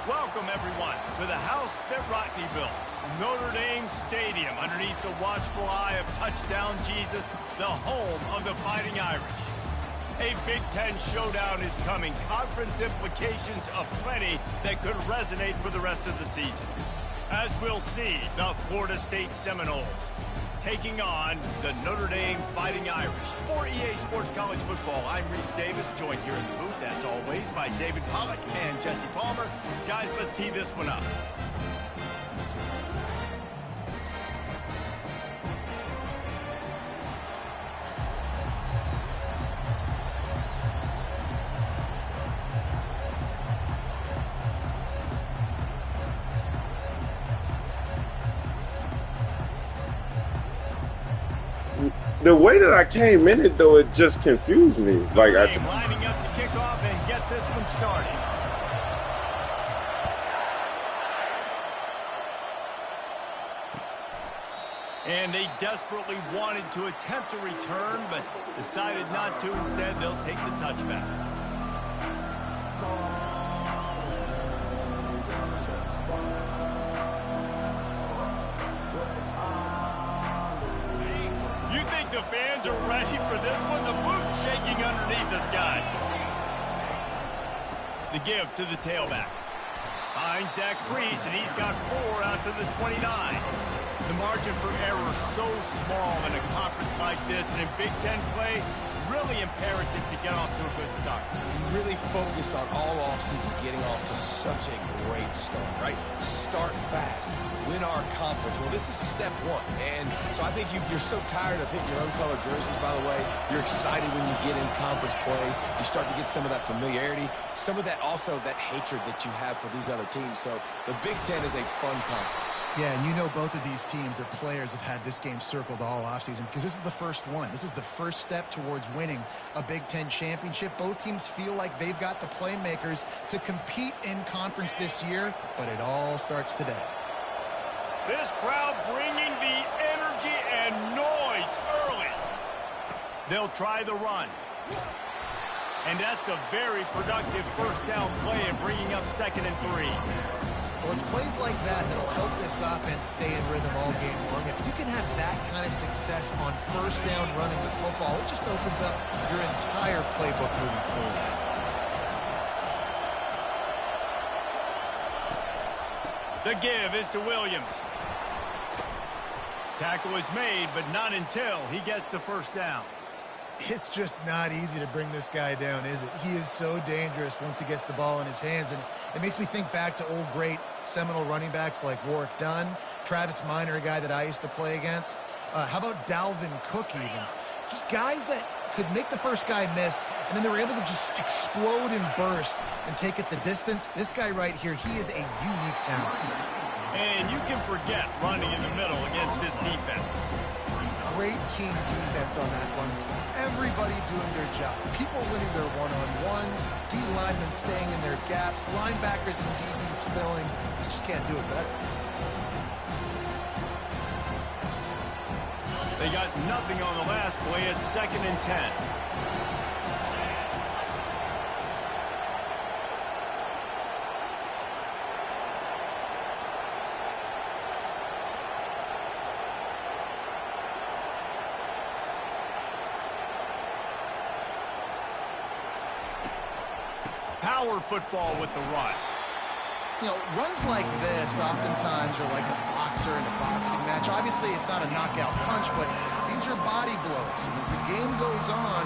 Welcome, everyone, to the house that Rockney built, Notre Dame Stadium, underneath the watchful eye of Touchdown Jesus, the home of the Fighting Irish. A Big Ten showdown is coming, conference implications aplenty that could resonate for the rest of the season. As we'll see, the Florida State Seminoles taking on the Notre Dame Fighting Irish. For EA Sports College Football, I'm Reese Davis, joined here in the booth, as always, by David Pollack and Jesse Palmer. Guys, let's tee this one up. The way that I came in it, though, it just confused me. Like lining up to kick off and get this one started. And they desperately wanted to attempt a return, but decided not to. Instead, they'll take the touchback. You think the fans are ready for this one? The booth's shaking underneath us, guys. The give to the tailback. Finds Zach Priest, and he's got 4 out to the 29. The margin for error so small in a conference like this, and in Big Ten play, really imperative to get off to a good start. We really focus on all offseason getting off to such a great start, right? Start fast, win our conference. Well, this is step one, and so I think you're so tired of hitting your own colored jerseys, by the way. You're excited when you get in conference play. You start to get some of that familiarity, some of that also that hatred that you have for these other teams. So the Big Ten is a fun conference. Yeah, and you know both of these teams, their players have had this game circled all offseason because this is the first one. This is the first step towards winning a Big Ten championship. Both teams feel like they've got the playmakers to compete in conference this year, but it all starts today. This crowd bringing the energy and noise early. They'll try the run. And that's a very productive first down play and bringing up 2nd and 3. Well, it's plays like that that'll help this offense stay in rhythm all game long. If you can have that kind of success on first down running the football, it just opens up your entire playbook moving forward. The give is to Williams. Tackle is made, but not until he gets the first down. It's just not easy to bring this guy down, is it? He is so dangerous once he gets the ball in his hands, and it makes me think back to old great Seminole running backs like Warwick Dunn, Travis Minor, a guy that I used to play against. How about Dalvin Cook even? Just guys that could make the first guy miss, and then they were able to just explode and burst and take it the distance. This guy right here, he is a unique talent. And you can forget running in the middle against this defense. Great team defense on that one. Everybody doing their job. People winning their one-on-ones, D-linemen staying in their gaps, linebackers and DBs filling. You just can't do it better. They got nothing on the last play at 2nd and 10. Power football with the run. You know, runs like this oftentimes are like a boxer in a boxing match. Obviously, it's not a knockout punch, but these are body blows. And as the game goes on,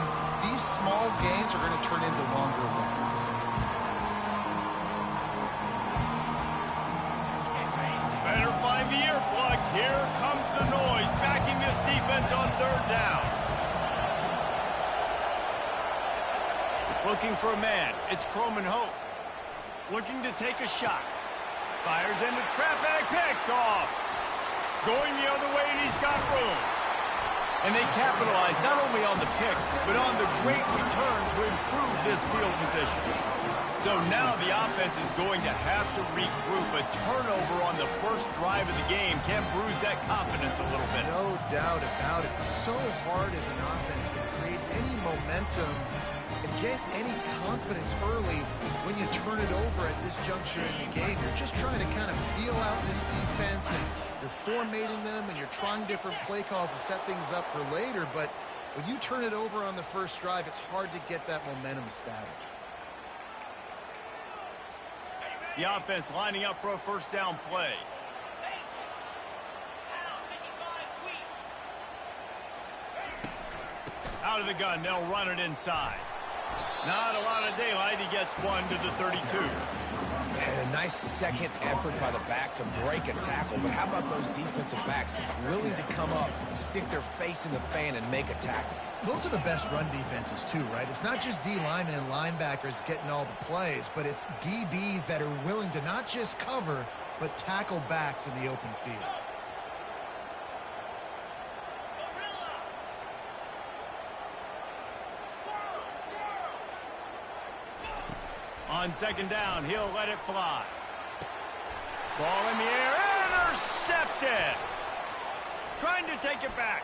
these small gains are going to turn into longer ones. Better find the earplugs. Here comes the noise, backing this defense on 3rd down. Looking for a man. It's Croman Hope. Looking to take a shot. Fires into traffic. Picked off. Going the other way, and he's got room. And they capitalize not only on the pick, but on the great return to improve this field position. So now the offense is going to have to regroup. A turnover on the first drive of the game can bruise that confidence a little bit. No doubt about it. It's so hard as an offense to create any momentum and get any confidence early when you turn it over at this juncture in the game. You're just trying to kind of feel out this defense, and you're formatting them, and you're trying different play calls to set things up for later. But when you turn it over on the first drive, it's hard to get that momentum established. The offense lining up for a first down play. Out of the gun, they'll run it inside. Not a lot of daylight. He gets one to the 32. And a nice second effort by the back to break a tackle. But how about those defensive backs willing to come up, stick their face in the fan, and make a tackle? Those are the best run defenses too, right? It's not just D linemen and linebackers getting all the plays, but it's DBs that are willing to not just cover, but tackle backs in the open field. On second down, he'll let it fly. Ball in the air, intercepted. Trying to take it back.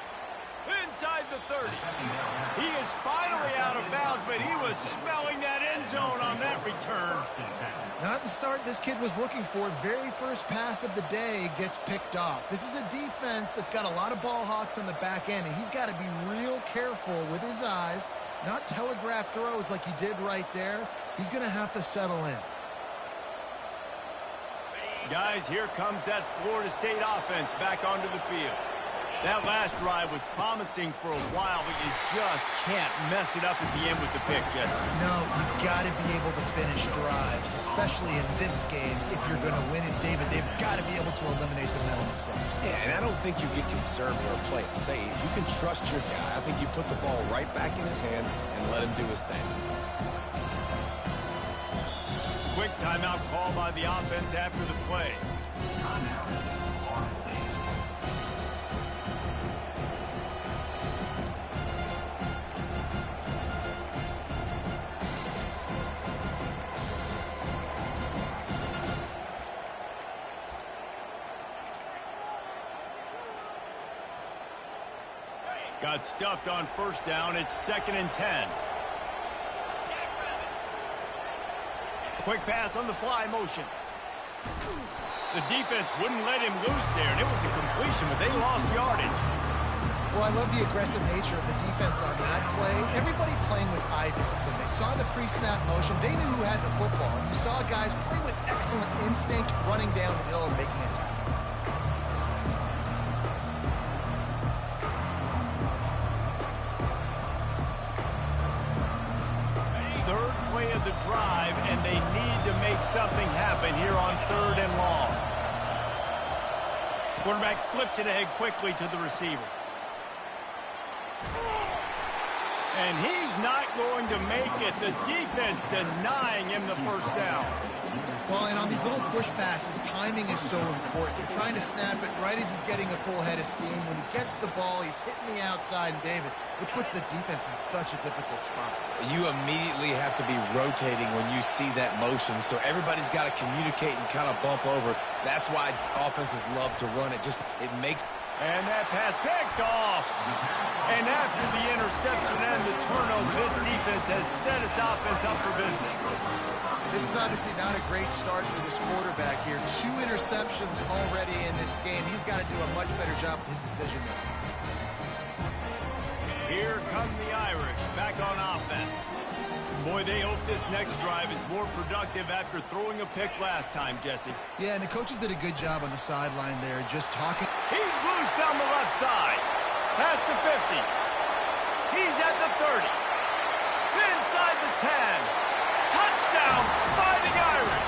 Inside the 30. He is finally out of bounds, but he was smelling that end zone on that return. Not the start this kid was looking for. Very first pass of the day gets picked off. This is a defense that's got a lot of ball hawks on the back end, and he's got to be real careful with his eyes, not telegraph throws like he did right there. He's going to have to settle in. Guys, here comes that Florida State offense back onto the field. That last drive was promising for a while, but you just can't mess it up at the end with the pick, Jesse. No, you've got to be able to finish drives, especially in this game. If you're going to win it, David, they've got to be able to eliminate the mental mistakes. Yeah, and I don't think you get conservative or play it safe. You can trust your guy. I think you put the ball right back in his hands and let him do his thing. Quick timeout call by the offense after the play. Got stuffed on first down. It's 2nd and 10. Quick pass on the fly motion. The defense wouldn't let him loose there, and it was a completion, but they lost yardage. Well, I love the aggressive nature of the defense on that play. Everybody playing with eye discipline. They saw the pre-snap motion. They knew who had the football. And you saw guys play with excellent instinct, running down the hill and making a tackle. Third play of the drive, and they need to make something happen here on 3rd and long. Quarterback flips it ahead quickly to the receiver. And he's not going to make it. The defense denying him the first down. Well, and on these little push passes, timing is so important. You're trying to snap it right as he's getting a full head of steam. When he gets the ball, he's hitting the outside, and David, it puts the defense in such a difficult spot. You immediately have to be rotating when you see that motion, so everybody's got to communicate and kind of bump over. That's why offenses love to run it. It makes... And that pass picked off. And after the interception and the turnover, this defense has set its offense up for business. This is obviously not a great start for this quarterback here. 2 interceptions already in this game. He's got to do a much better job with his decision making. Here come the Irish back on offense. Boy, they hope this next drive is more productive after throwing a pick last time, Jesse. Yeah, and the coaches did a good job on the sideline there, just talking. He's loose down the left side. Pass to 50. He's at the 30. Inside the 10. Touchdown, Fighting Irish.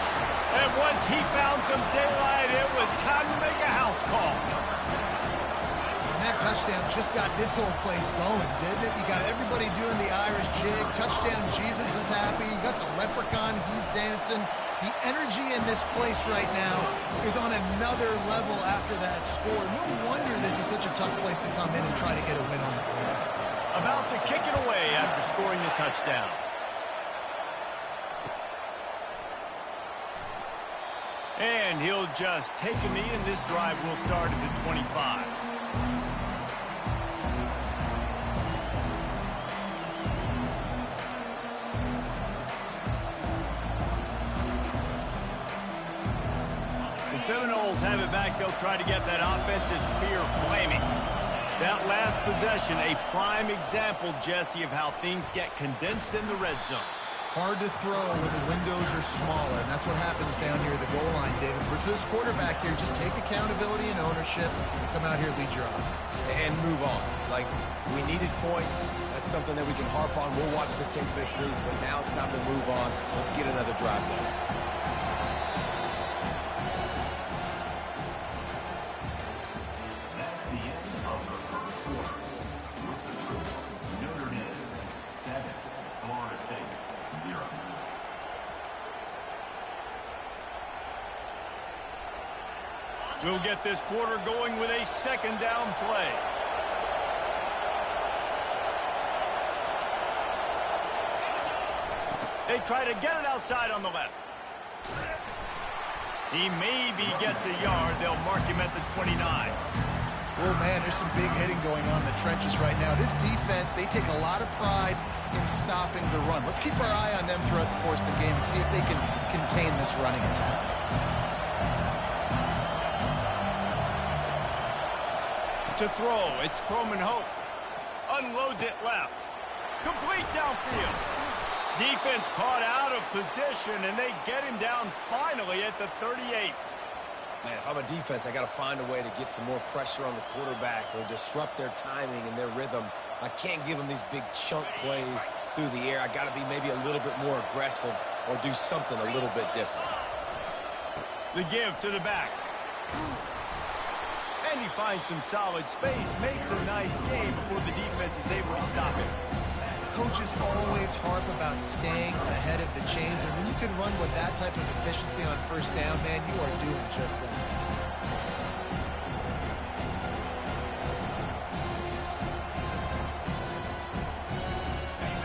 And once he found some daylight, it was time to make a house call. And that touchdown just got this whole place going, didn't it? You got everybody doing the Irish jig. Touchdown Jesus is happy. You got the leprechaun, he's dancing. The energy in this place right now is on another level after that score. No wonder this is such a tough place to come in and try to get a win on the board. About to kick it away after scoring the touchdown. And he'll just take a knee, and this drive will start at the 25. Seminoles have it back. They'll try to get that offensive spear flaming. That last possession, a prime example, Jesse, of how things get condensed in the red zone. Hard to throw when the windows are smaller, and that's what happens down here at the goal line, David. But for this quarterback here, just take accountability and ownership and come out here and lead your offense. And move on. Like, we needed points. That's something that we can harp on. We'll watch the tape this week, but now it's time to move on. Let's get another drive done. That's the end of the first quarter. With the score, Notre Dame 7, Florida State 0. We'll get this quarter going with a second down play. They try to get it outside on the left. He maybe gets a yard. They'll mark him at the 29. Oh, man, there's some big hitting going on in the trenches right now. This defense, they take a lot of pride in stopping the run. Let's keep our eye on them throughout the course of the game and see if they can contain this running attack. To throw, it's Croman Hope. Unloads it left. Complete downfield. Defense caught out of position, and they get him down finally at the 38. Man, if I'm a defense, I got to find a way to get some more pressure on the quarterback or disrupt their timing and their rhythm. I can't give them these big chunk plays through the air. I got to be maybe a little bit more aggressive or do something a little bit different. The give to the back. And he finds some solid space, makes a nice game before the defense is able to stop him. Coaches always harp about staying ahead of the chains, and when you can run with that type of efficiency on first down, man, you are doing just that.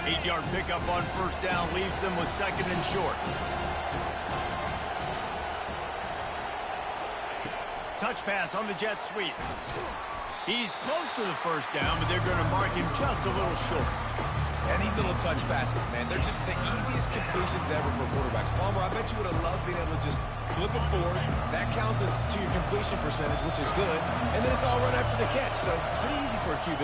8-yard pickup on first down leaves them with second and short. Touch pass on the jet sweep. He's close to the first down, but they're going to mark him just a little short. And these little touch passes, man, they're just the easiest completions ever for quarterbacks. Palmer, I bet you would have loved being able to just flip it forward. That counts as to your completion percentage, which is good. And then it's all run after the catch, so pretty easy for a QB.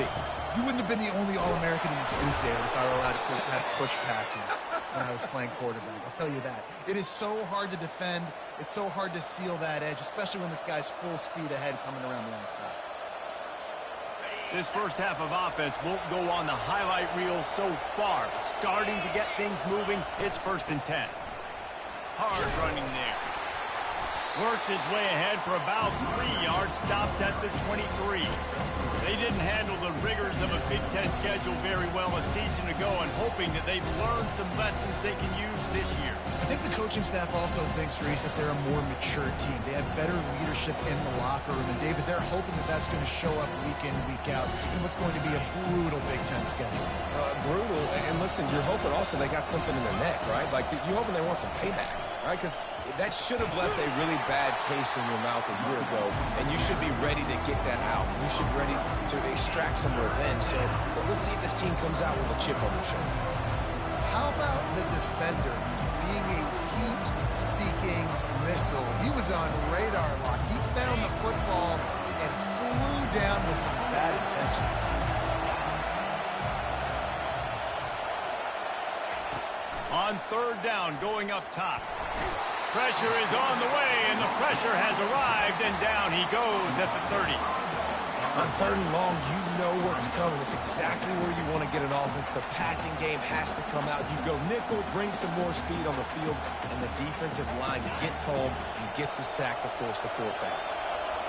You wouldn't have been the only All-American in this booth, David, if I were allowed to have push passes when I was playing quarterback. I'll tell you that. It is so hard to defend. It's so hard to seal that edge, especially when this guy's full speed ahead coming around the outside. This first half of offense won't go on the highlight reel so far, but starting to get things moving, it's 1st and 10. Hard running there. Works his way ahead for about 3 yards, stopped at the 23. They didn't handle the rigors of a Big Ten schedule very well a season ago, and hoping that they've learned some lessons they can use this year. I think the coaching staff also thinks, Reese, that they're a more mature team. They have better leadership in the locker room. And, David, they're hoping that that's going to show up week in, week out in what's going to be a brutal Big Ten schedule. Brutal. And listen, you're hoping also they got something in their neck, right? Like, you're hoping they want some payback, right? Because that should have left a really bad taste in your mouth a year ago, and you should be ready to get that out. You should be ready to extract some revenge. So let's see if this team comes out with a chip on their shoulder. How about the defender being a heat-seeking missile? He was on radar lock. He found the football and flew down with some bad intentions. On 3rd down, going up top. Pressure is on the way, and the pressure has arrived, and down he goes at the 30. On 3rd and long, you know what's coming. It's exactly where you want to get an offense. The passing game has to come out. You go nickel, bring some more speed on the field, and the defensive line gets home and gets the sack to force the 4th down.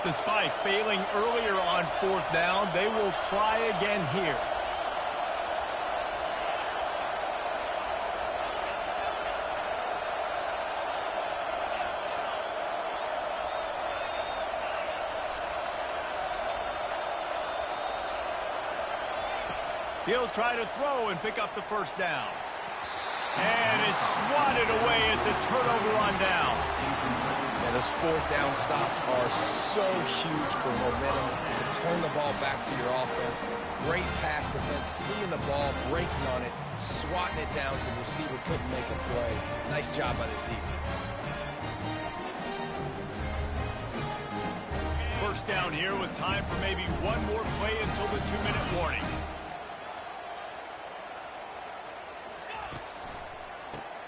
Despite failing earlier on 4th down, they will try again here. He'll try to throw and pick up the 1st down. And it's swatted away. It's a turnover on downs. Yeah, those 4th down stops are so huge for momentum to turn the ball back to your offense. Great pass defense, seeing the ball, breaking on it, swatting it down so the receiver couldn't make a play. Nice job by this defense. touchdown here with time for maybe one more play until the 2-minute warning.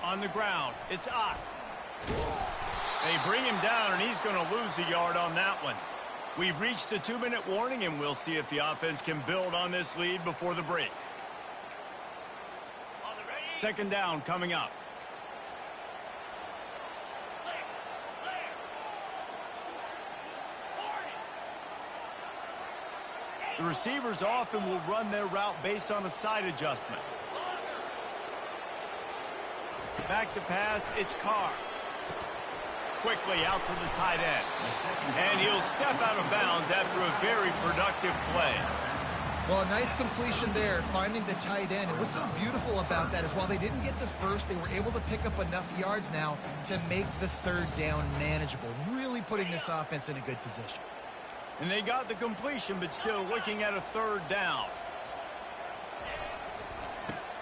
On the ground, it's Ott. They bring him down, and he's going to lose a yard on that one. We've reached the 2-minute warning, and we'll see if the offense can build on this lead before the break. Second down coming up. The receivers often will run their route based on a side adjustment. Back to pass, it's Carr. Quickly out to the tight end. And he'll step out of bounds after a very productive play. Well, a nice completion there, finding the tight end. And what's so beautiful about that is while they didn't get the first, they were able to pick up enough yards now to make the third down manageable, really putting this offense in a good position. And they got the completion, but still looking at a third down.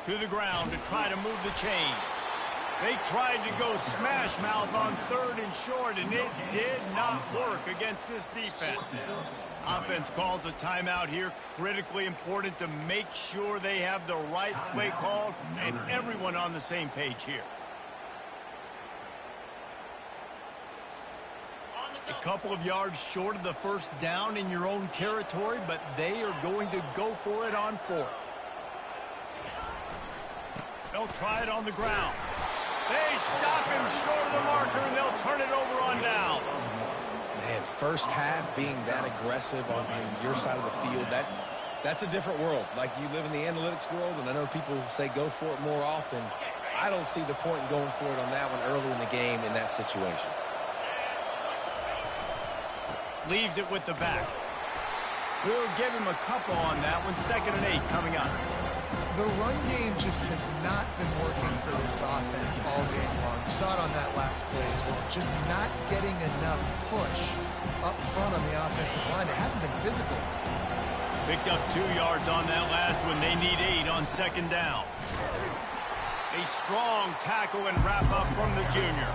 To the ground to try to move the chains. They tried to go smash mouth on third and short, and it did not work against this defense. Offense calls a timeout here. Critically important to make sure they have the right play called and everyone on the same page here. A couple of yards short of the first down in your own territory, but they are going to go for it on fourth. They'll try it on the ground. They stop him short of the marker, and they'll turn it over on downs. Man, first half being that aggressive on your side of the field, that's a different world. Like, you live in the analytics world, and I know people say go for it more often. I don't see the point in going for it on that one early in the game in that situation. Leaves it with the back. We'll give him a couple on that one. 2nd and 8 coming up. The run game just has not been working for this offense all game long. You saw it on that last play as well. Just not getting enough push up front on the offensive line. They haven't been physical. Picked up 2 yards on that last one. They need 8 on 2nd down. A strong tackle and wrap up from the junior.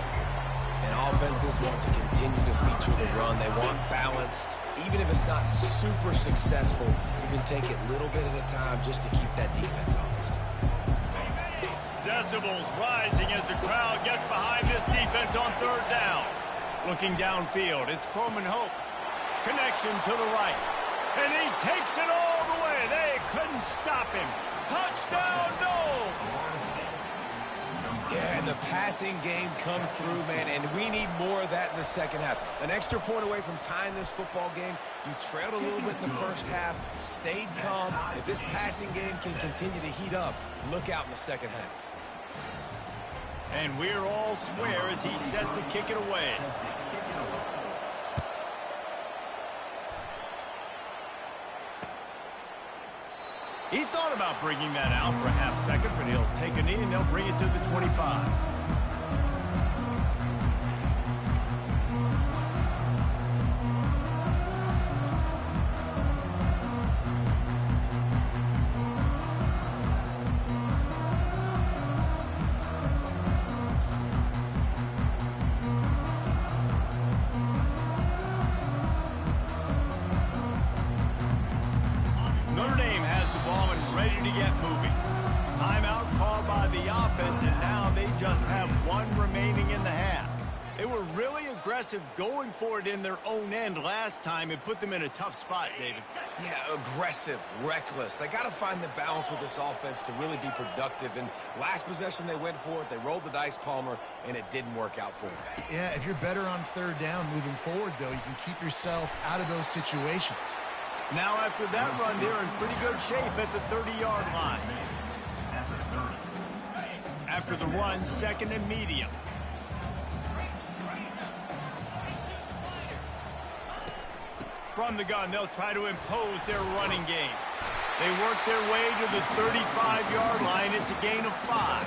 And offenses want to continue to feature the run. They want balance. Even if it's not super successful, you can take it little bit at a time just to keep that defense honest. Decibels rising as the crowd gets behind this defense on 3rd down. Looking downfield, it's Coleman Hope. Connection to the right. And he takes it all the way. They couldn't stop him. Touchdown, no! Yeah, and the passing game comes through, man, and we need more of that in the second half. An extra point away from tying this football game. You trailed a little bit in the first half, stayed calm. If this passing game can continue to heat up, look out in the second half. And we're all square as he's set to kick it away. He thought about bringing that out for a half second, but he'll take a knee and they'll bring it to the 25. Notre Dame has the ball and ready to get moving. Timeout called by the offense, and now they just have 1 remaining in the half. They were really aggressive going for it in their own end last time. It put them in a tough spot, David. Yeah, aggressive, reckless. They got to find the balance with this offense to really be productive. And last possession they went for it. They rolled the dice, Palmer, and it didn't work out for them. Yeah, if you're better on 3rd down moving forward, though, you can keep yourself out of those situations. Now after that run, they're in pretty good shape at the 30-yard line. After the run, 2nd and medium. From the gun, they'll try to impose their running game. They work their way to the 35-yard line. It's a gain of 5.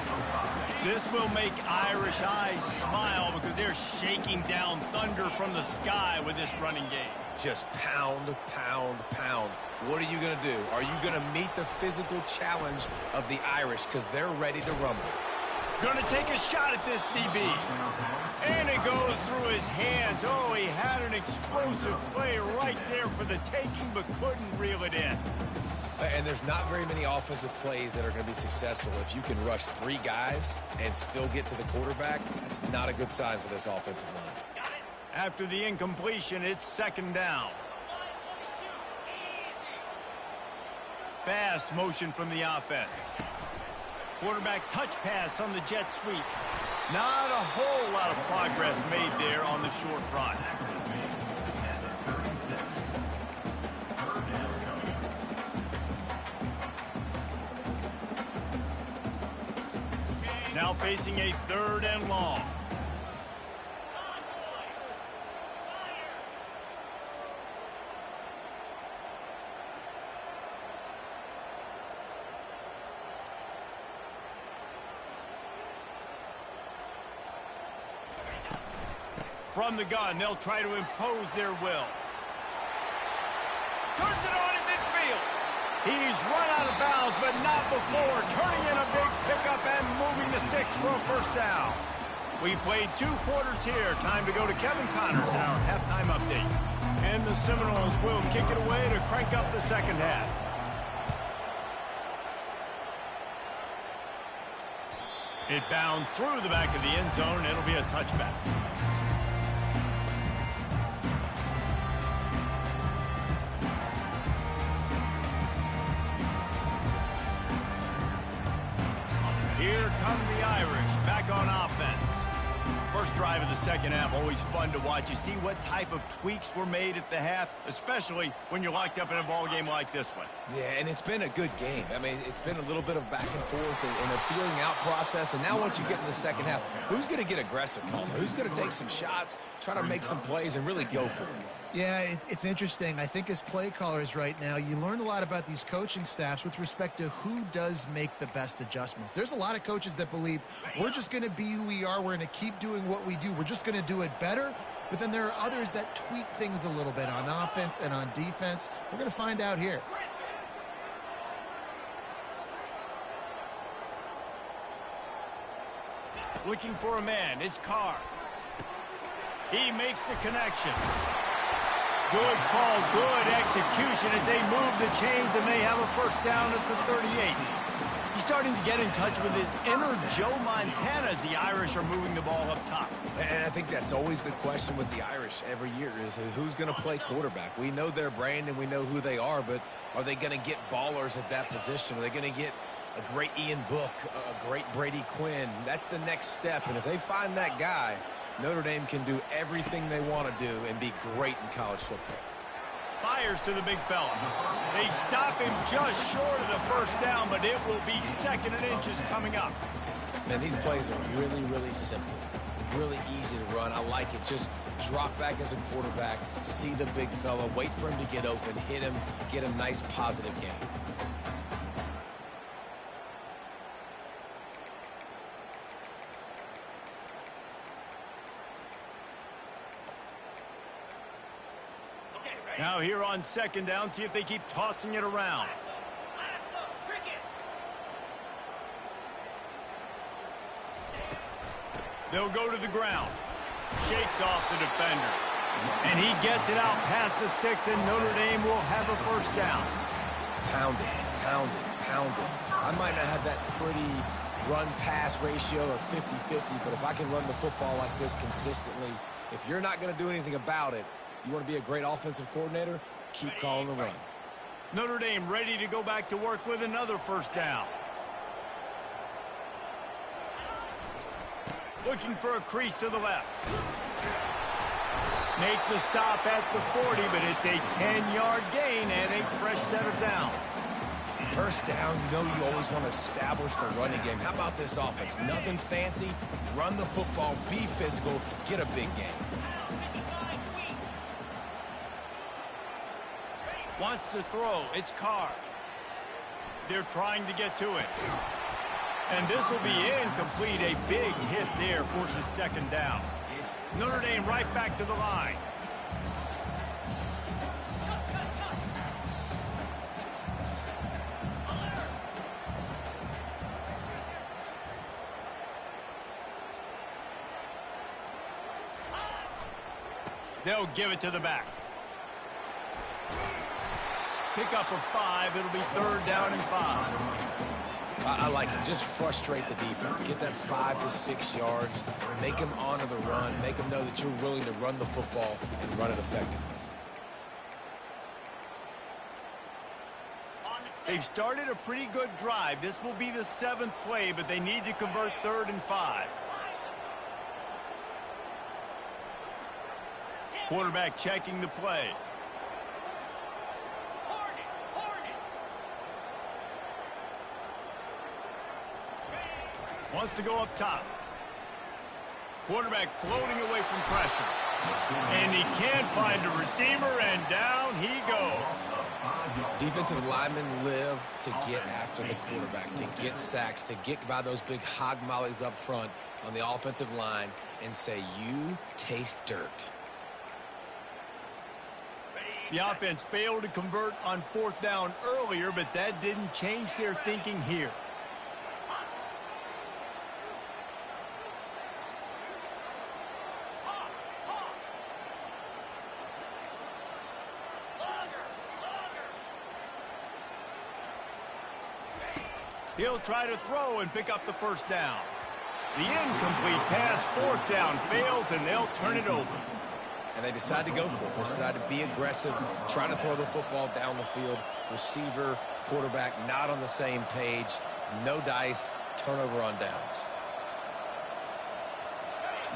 This will make Irish eyes smile because they're shaking down thunder from the sky with this running game. Just pound, pound, pound. What are you going to do? Are you going to meet the physical challenge of the Irish because they're ready to rumble? Gonna take a shot at this DB. And it goes through his hands. Oh, he had an explosive play right there for the taking, but couldn't reel it in. And there's not very many offensive plays that are going to be successful if you can rush 3 guys and still get to the quarterback. That's not a good sign for this offensive line. After the incompletion, it's 2nd down. Fast motion from the offense. Quarterback touch pass on the jet sweep. Not a whole lot of progress made there on the short run. Now facing a 3rd and long. From the gun, they'll try to impose their will. Turns it on in midfield. He's run out of bounds, but not before. Turning in a big pickup and moving the sticks for a 1st down. We played 2 quarters here. Time to go to Kevin Connors in our halftime update. And the Seminoles will kick it away to crank up the 2nd half. It bounds through the back of the end zone. It'll be a touchback. Here come the Irish, back on offense. First drive of the 2nd half, always fun to watch. You see what type of tweaks were made at the half, especially when you're locked up in a ball game like this one. Yeah, and it's been a good game. I mean, it's been a little bit of back and forth and a feeling out process. And now once you get in the 2nd half, who's going to get aggressive, Coleman? Who's going to take some shots, try to make some plays, and really go for it? Yeah, it's interesting. I think as play callers right now, you learn a lot about these coaching staffs with respect to who does make the best adjustments. There's a lot of coaches that believe we're just going to be who we are. We're going to keep doing what we do. We're just going to do it better. But then there are others that tweak things a little bit on offense and on defense. We're going to find out here. Looking for a man. It's Carr. He makes the connection. Good call, good execution as they move the chains and they have a 1st down at the 38. He's starting to get in touch with his inner Joe Montana as the Irish are moving the ball up top. And I think that's always the question with the Irish every year is who's going to play quarterback. We know their brand and we know who they are, but are they going to get ballers at that position? Are they going to get a great Ian Book, a great Brady Quinn? That's the next step, and if they find that guy, Notre Dame can do everything they want to do and be great in college football. Fires to the big fella. They stop him just short of the 1st down, but it will be 2nd and inches coming up. Man, these plays are really, really simple. Really easy to run. I like it. Just drop back as a quarterback, see the big fella, wait for him to get open, hit him, get a nice positive game. Now here on 2nd down, see if they keep tossing it around. They'll go to the ground. Shakes off the defender. And he gets it out past the sticks, and Notre Dame will have a 1st down. Pound it, pound it, pound it. I might not have that pretty run-pass ratio of 50-50, but if I can run the football like this consistently, if you're not going to do anything about it, you want to be a great offensive coordinator, keep calling the run. Notre Dame ready to go back to work with another 1st down. Looking for a crease to the left. Make the stop at the 40, but it's a 10-yard gain and a fresh set of downs. 1st down, you know you always want to establish the running game. How about this offense? Nothing fancy. Run the football, be physical, get a big game. Wants to throw. It's Carr. They're trying to get to it. And this will be incomplete. A big hit there forces 2nd down. Notre Dame right back to the line. They'll give it to the back. Pick up of 5. It'll be 3rd down and 5. I like it. Just frustrate the defense. Get that 5 to 6 yards. Make them honor the run. Make them know that you're willing to run the football and run it effectively. They've started a pretty good drive. This will be the 7th play, but they need to convert 3rd and 5. Quarterback checking the play. Wants to go up top. Quarterback floating away from pressure. And he can't find a receiver, and down he goes. Defensive linemen live to get after the quarterback, to get sacks, to get by those big hog mollies up front on the offensive line and say, you taste dirt. The offense failed to convert on 4th down earlier, but that didn't change their thinking here. He'll try to throw and pick up the 1st down. The incomplete pass, 4th down, fails, and they'll turn it over. And they decide to go for it. They decide to be aggressive, try to throw the football down the field. Receiver, quarterback, not on the same page. No dice, turnover on downs.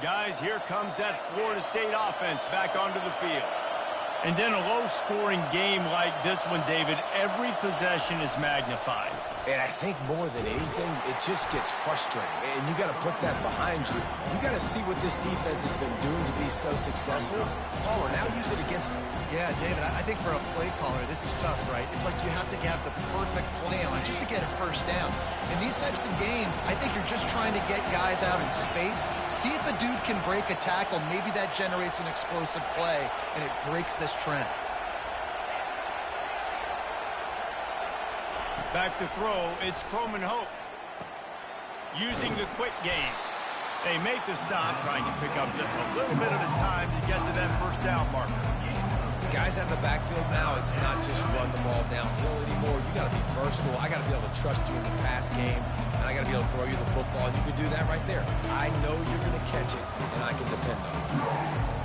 Guys, here comes that Florida State offense back onto the field. And then a low-scoring game like this one, David, every possession is magnified. And I think more than anything, it just gets frustrating. And you got to put that behind you. You got to see what this defense has been doing to be so successful. Palmer, now use it against them. Yeah, David, I think for a play caller, this is tough, right? It's like you have to have the perfect plan just to get a 1st down. In these types of games, I think you're just trying to get guys out in space, see if a dude can break a tackle. Maybe that generates an explosive play, and it breaks this trend. Back to throw, it's Croman Hope. Using the quick game. They make the stop, trying to pick up just a little bit at a time to get to that 1st down marker. Guys out in the backfield now, it's not just run the ball downhill anymore. You got to be versatile. I got to be able to trust you in the pass game, and I got to be able to throw you the football, and you can do that right there. I know you're going to catch it, and I can depend on it.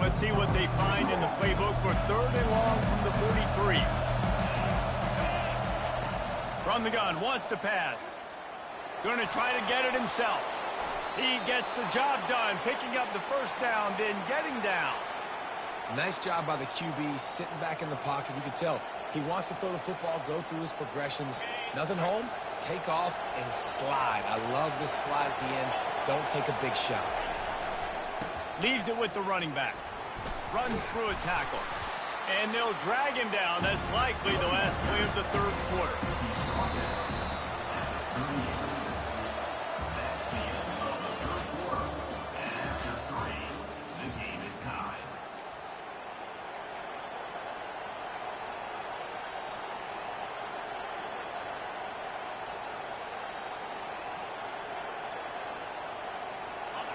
Let's see what they find in the playbook for 3rd and long from the 43. From the gun, wants to pass. Going to try to get it himself. He gets the job done, picking up the 1st down, then getting down. Nice job by the QB, sitting back in the pocket. You can tell he wants to throw the football, go through his progressions. Nothing home, take off, and slide. I love this slide at the end. Don't take a big shot. Leaves it with the running back. Runs through a tackle. And they'll drag him down. That's likely the last play of the 3rd quarter.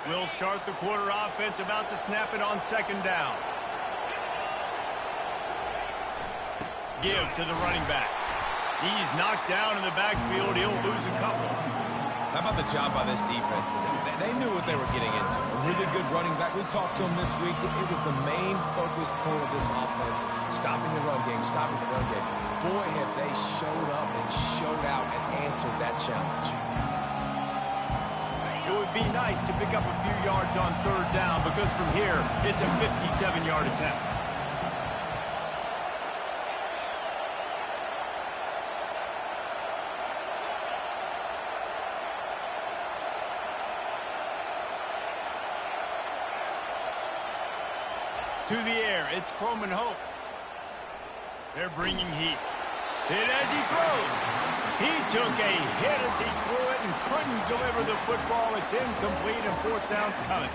We'll start the quarter offense, about to snap it on 2nd down. Give to the running back. He's knocked down in the backfield. He'll lose a couple. How about the job by this defense today? They knew what they were getting into. A really good running back. We talked to him this week. It was the main focus point of this offense, stopping the run game, stopping the run game. Boy, have they showed up and showed out and answered that challenge. It would be nice to pick up a few yards on 3rd down, because from here, it's a 57-yard attempt. To the air, it's Croman Hope. They're bringing heat. Hit as he throws. He took a hit as he threw it and couldn't deliver the football. It's incomplete, and 4th down's coming.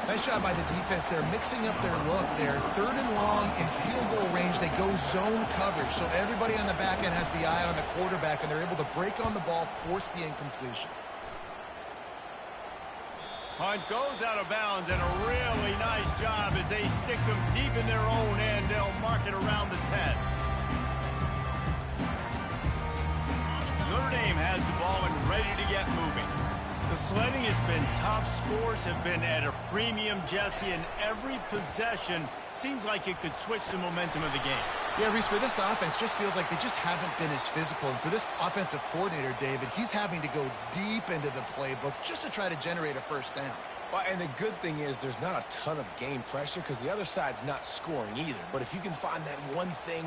Nice job by the defense. They're mixing up their look there. 3rd and long in field goal range. They go zone coverage. So everybody on the back end has the eye on the quarterback, and they're able to break on the ball, force the incompletion. Punt goes out of bounds, and a really nice job as they stick them deep in their own end. They'll mark it around the 10. Notre Dame has the ball and ready to get moving. The sledding has been tough. Scores have been at a premium, Jesse, and every possession seems like it could switch the momentum of the game. Yeah, Reese, for this offense, just feels like they just haven't been as physical. And for this offensive coordinator, David, he's having to go deep into the playbook just to try to generate a first down. Well, and the good thing is there's not a ton of game pressure because the other side's not scoring either. But if you can find that one thing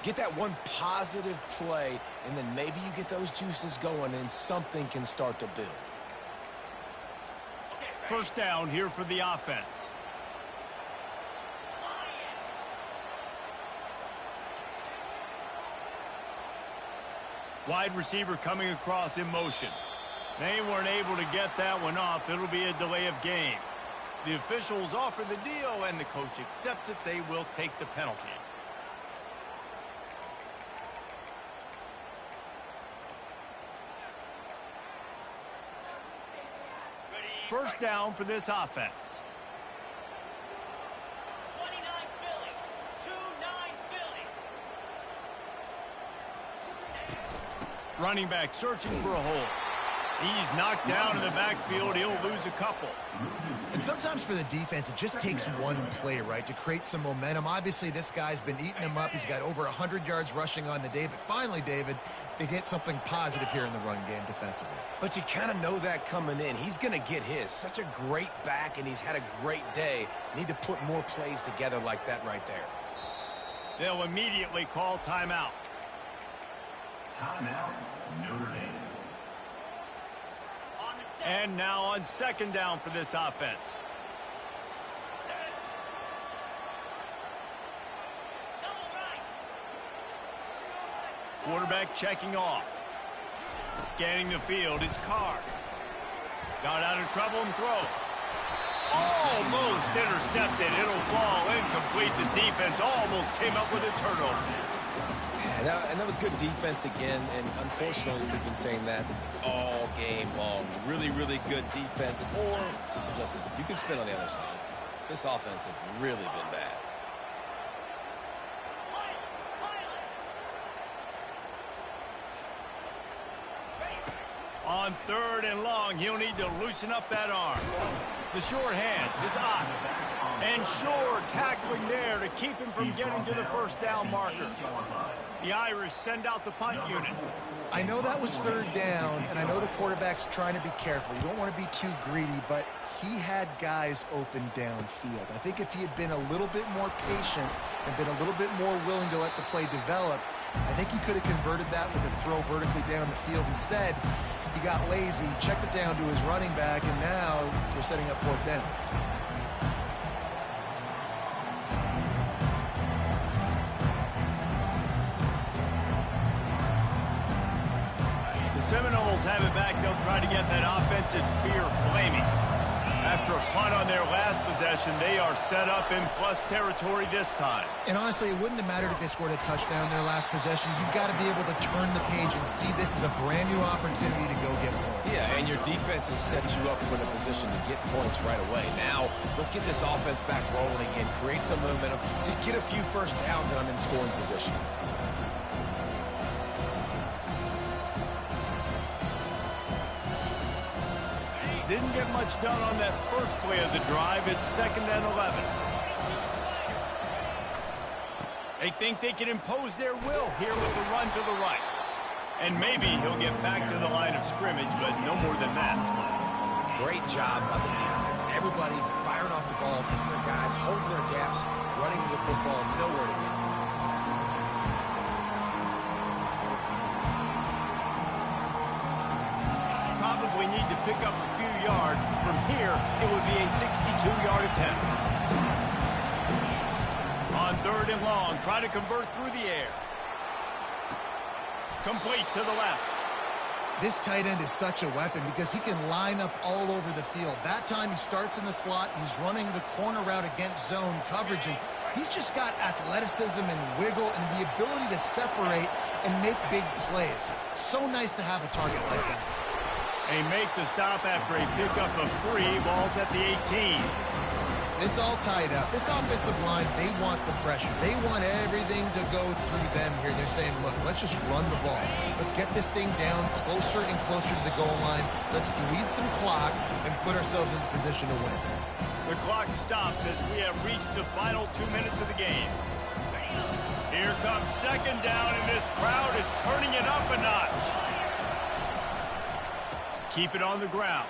get that one positive play, and then maybe you get those juices going and something can start to build. First down here for the offense. Wide receiver coming across in motion. They weren't able to get that one off. It'll be a delay of game. The officials offer the deal, and the coach accepts it. They will take the penalty. First down for this offense. 29 Philly. 2-9 Philly. Running back searching for a hole. He's knocked down in the backfield. He'll lose a couple. And sometimes for the defense, it just takes one play, right, to create some momentum. Obviously, this guy's been eating him up. He's got over 100 yards rushing on the day. But finally, David, they get something positive here in the run game defensively. But you kind of know that coming in. He's going to get his. Such a great back, and he's had a great day. Need to put more plays together like that right there. They'll immediately call timeout. Timeout, Notre Dame. And now on second down for this offense. Quarterback checking off. Scanning the field, it's Carr. Got out of trouble and throws. Almost intercepted. It'll fall incomplete. The defense almost came up with a turnover. And that was good defense again, and unfortunately we've been saying that all game long. Really, really good defense. Or, listen, you can spin on the other side. This offense has really been bad. On third and long, he'll need to loosen up that arm. The short hands, it's Ott. And Shore tackling there to keep him from getting to the first down marker. The Irish send out the punt unit. I know that was third down, and I know the quarterback's trying to be careful. You don't want to be too greedy, but he had guys open downfield. I think if he had been a little bit more patient and been a little bit more willing to let the play develop, I think he could have converted that with a throw vertically down the field. Instead, he got lazy, checked it down to his running back, and now they're setting up fourth down. Seminoles have it back. They'll try to get that offensive spear flaming. After a punt on their last possession, they are set up in plus territory this time. And honestly, it wouldn't have mattered if they scored a touchdown their last possession. You've got to be able to turn the page and see this as a brand new opportunity to go get points. Yeah, and your defense has set you up for the position to get points right away. Now, let's get this offense back rolling again, create some momentum, just get a few first downs, and I'm in scoring position. Didn't get much done on that first play of the drive. It's 2nd and 11. They think they can impose their will here with the run to the right. And maybe he'll get back to the line of scrimmage, but no more than that. Great job by the defense. Everybody firing off the ball, hitting their guys, holding their gaps, running to the football, nowhere to go. Probably need to pick up a few yards. From here, it would be a 62-yard attempt. On third and long, try to convert through the air. Complete to the left. This tight end is such a weapon because he can line up all over the field. That time he starts in the slot. He's running the corner route against zone coverage, and he's just got athleticism and wiggle and the ability to separate and make big plays. It's so nice to have a target like that. They make the stop after a pickup of 3 balls at the 18. It's all tied up. This offensive line, they want the pressure. They want everything to go through them here. They're saying, look, let's just run the ball. Let's get this thing down closer and closer to the goal line. Let's bleed some clock and put ourselves in position to win. The clock stops as we have reached the final 2 minutes of the game. Here comes second down, and this crowd is turning it up a notch. Keep it on the ground.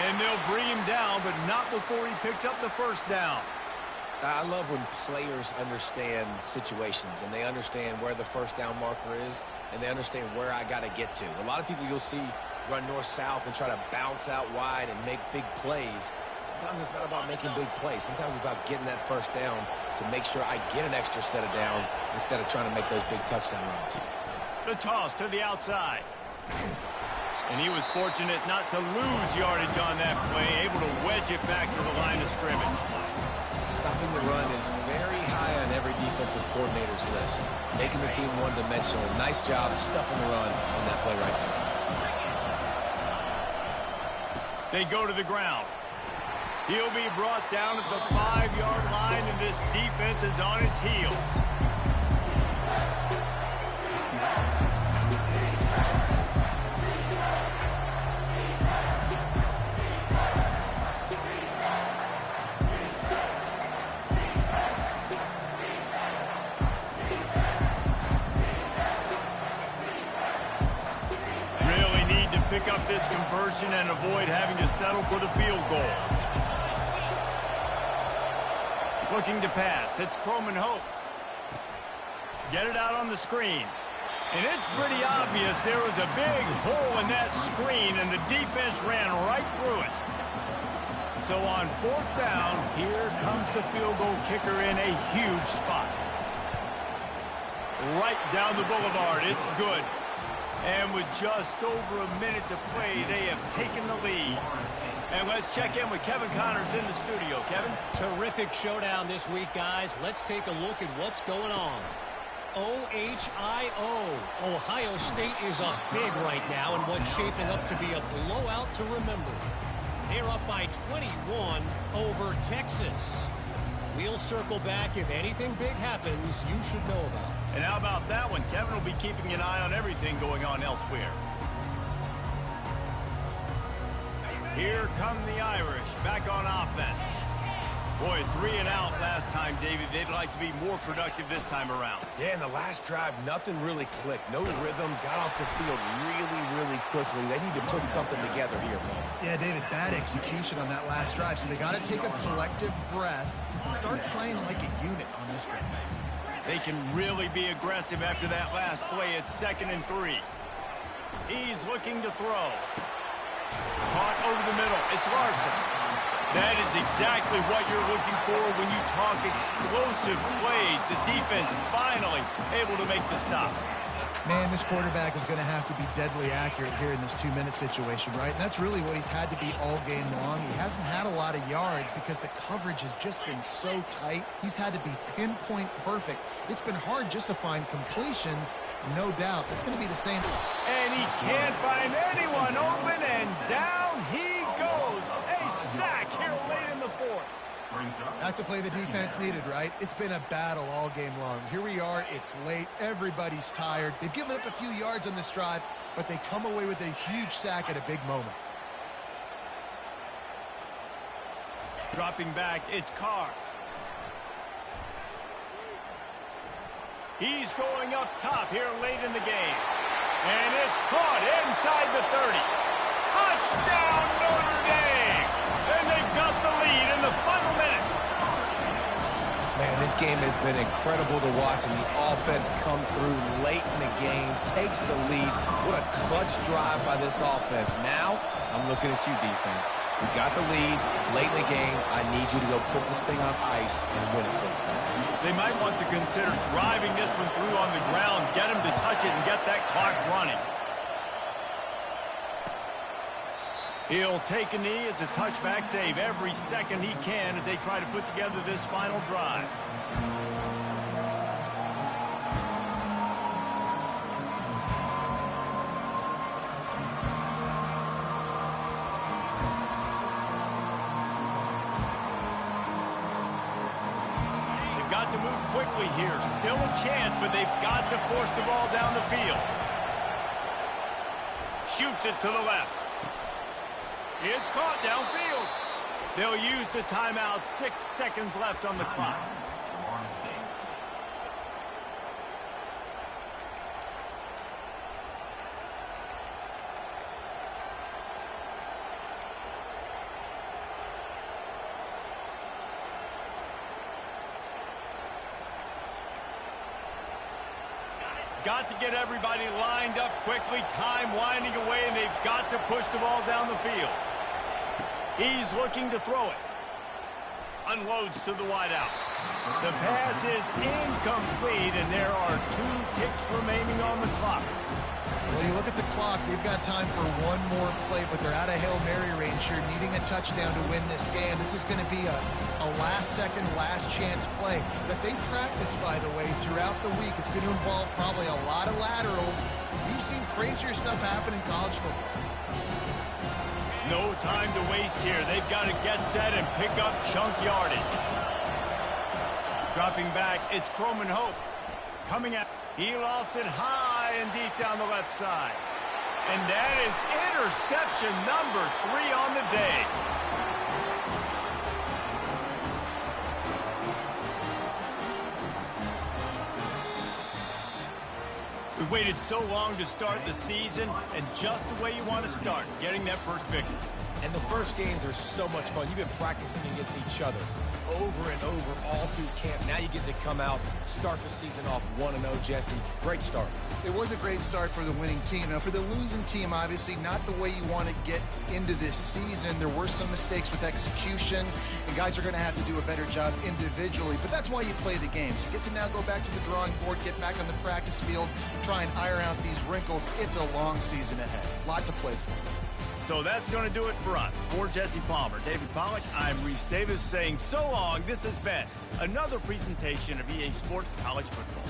And they'll bring him down, but not before he picks up the first down. I love when players understand situations, and they understand where the first down marker is, and they understand where I got to get to. A lot of people you'll see run north-south and try to bounce out wide and make big plays. Sometimes it's not about making big plays. Sometimes it's about getting that first down to make sure I get an extra set of downs instead of trying to make those big touchdown runs. The toss to the outside. And he was fortunate not to lose yardage on that play, able to wedge it back to the line of scrimmage. Stopping the run is very high on every defensive coordinator's list. Making the team one-dimensional. Nice job stuffing the run on that play right there. They go to the ground. He'll be brought down at the 5-yard line, and this defense is on its heels. Pick up this conversion and avoid having to settle for the field goal. Looking to pass. It's Croman Hope. Get it out on the screen. And it's pretty obvious there was a big hole in that screen, and the defense ran right through it. So on 4th down, here comes the field goal kicker in a huge spot. Right down the boulevard. It's good. And with just over a minute to play, they have taken the lead. And let's check in with Kevin Connors in the studio. Kevin? Terrific showdown this week, guys. Let's take a look at what's going on. OHIO. Ohio State is up big right now in what's shaping up to be a blowout to remember. They're up by 21 over Texas. We'll circle back if anything big happens you should know about. And how about that one? Kevin will be keeping an eye on everything going on elsewhere. Here come the Irish back on offense. Boy, 3 and out last time, David. They'd like to be more productive this time around. Yeah, in the last drive, nothing really clicked. No rhythm, got off the field really quickly. They need to put something together here, Paul. Yeah, David, bad execution on that last drive. So they got to take a collective breath and start playing like a unit on this one. They can really be aggressive after that last play. It's 2nd and 3. He's looking to throw. Caught over the middle. It's Larson. That is exactly what you're looking for when you talk explosive plays. The defense finally able to make the stop. Man, this quarterback is going to have to be deadly accurate here in this 2-minute situation, right? And that's really what he's had to be all game long. He hasn't had a lot of yards because the coverage has just been so tight. He's had to be pinpoint perfect. It's been hard just to find completions, no doubt. It's going to be the same. And he can't find anyone open, and down he goes. A sack here late in the 4th. That's a play the defense needed, right? It's been a battle all game long. Here we are. It's late. Everybody's tired. They've given up a few yards on this drive, but they come away with a huge sack at a big moment. Dropping back, it's Carr. He's going up top here late in the game. And it's caught inside the 30. Touchdown, Notre Dame! And they've got the lead in the final minute. Man, this game has been incredible to watch, and the offense comes through late in the game, takes the lead. What a clutch drive by this offense. Now, I'm looking at you, defense. We got the lead late in the game. I need you to go put this thing on ice and win it for me. They might want to consider driving this one through on the ground, get him to touch it, and get that clock running. He'll take a knee. It's a touchback save every second he can as they try to put together this final drive. They've got to move quickly here. Still a chance, but they've got to force the ball down the field. Shoots it to the left. It's caught downfield. They'll use the timeout. 6 seconds left on the clock. Got to get everybody lined up quickly. Time winding away, and they've got to push the ball down the field. He's looking to throw it. Unloads to the wideout. The pass is incomplete, and there are 2 ticks remaining on the clock. Well, you look at the clock, we've got time for one more play, but they're out of Hail Mary range here, needing a touchdown to win this game. This is going to be a last-second, last-chance play that they practice, by the way, throughout the week. It's going to involve probably a lot of laterals. We've seen crazier stuff happen in college football. No time to waste here. They've got to get set and pick up chunk yardage. Dropping back, it's Croman Hope. Coming out, he lofts it high and deep down the left side. And that is interception number 3 on the day. We waited so long to start the season, and just the way you want to start, getting that first victory. And the first games are so much fun. You've been practicing against each other over and over all through camp. Now you get to come out, start the season off 1-0, Jesse. Great start. It was a great start for the winning team. Now, for the losing team, obviously not the way you want to get into this season. There were some mistakes with execution, and guys are going to have to do a better job individually. But that's why you play the games. You get to now go back to the drawing board, get back on the practice field, try and iron out these wrinkles. It's a long season ahead. A lot to play for. So that's going to do it for us. For Jesse Palmer, David Pollack, I'm Reese Davis saying so long. This has been another presentation of EA Sports College Football.